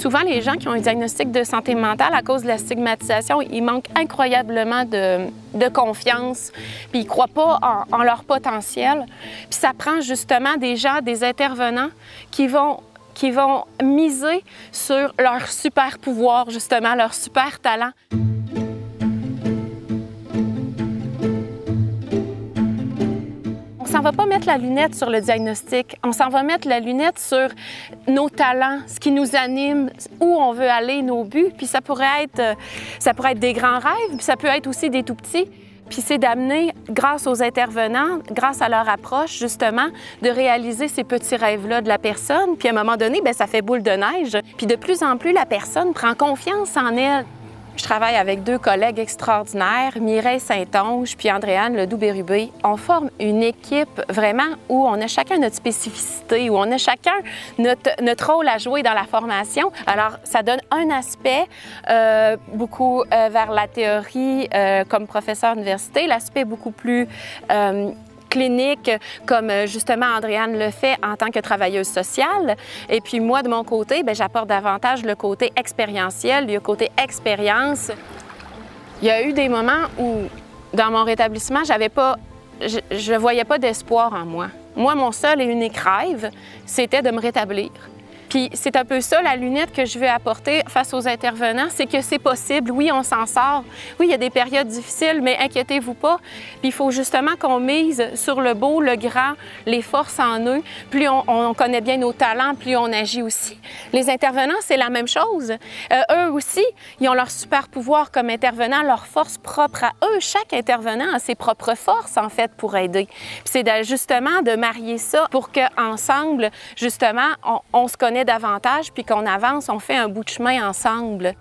Souvent, les gens qui ont un diagnostic de santé mentale, à cause de la stigmatisation, ils manquent incroyablement de confiance, puis ils ne croient pas en leur potentiel. Puis ça prend justement des gens, des intervenants qui vont miser sur leur super pouvoir, justement, leur super talent. On s'en va pas mettre la lunette sur le diagnostic, on s'en va mettre la lunette sur nos talents, ce qui nous anime, où on veut aller, nos buts, puis ça pourrait être des grands rêves, puis ça peut être aussi des tout petits. Puis c'est d'amener, grâce aux intervenants, grâce à leur approche, justement, de réaliser ces petits rêves-là de la personne. Puis à un moment donné, bien, ça fait boule de neige. Puis de plus en plus, la personne prend confiance en elle. Je travaille avec deux collègues extraordinaires, Mireille Saint-Onge puis Andréane Ledoux-Bérubé. On forme une équipe vraiment où on a chacun notre spécificité, où on a chacun notre rôle à jouer dans la formation. Alors, ça donne un aspect beaucoup vers la théorie comme professeur d'université, l'aspect beaucoup plus clinique, comme justement Andréane le fait en tant que travailleuse sociale. Et puis moi, de mon côté, j'apporte davantage le côté expérientiel, le côté expérience. Il y a eu des moments où, dans mon rétablissement, je ne voyais pas d'espoir en moi. Moi, mon seul et unique rêve, c'était de me rétablir. Puis c'est un peu ça, la lunette que je veux apporter face aux intervenants, c'est que c'est possible. Oui, on s'en sort. Oui, il y a des périodes difficiles, mais inquiétez-vous pas. Puis il faut justement qu'on mise sur le beau, le grand, les forces en eux. Plus on connaît bien nos talents, plus on agit aussi. Les intervenants, c'est la même chose. Eux aussi, ils ont leur super pouvoir comme intervenants, leurs forces propres à eux. Chaque intervenant a ses propres forces, en fait, pour aider. Puis c'est justement de marier ça pour qu'ensemble, justement, on se connaît davantage, puis qu'on avance, on fait un bout de chemin ensemble.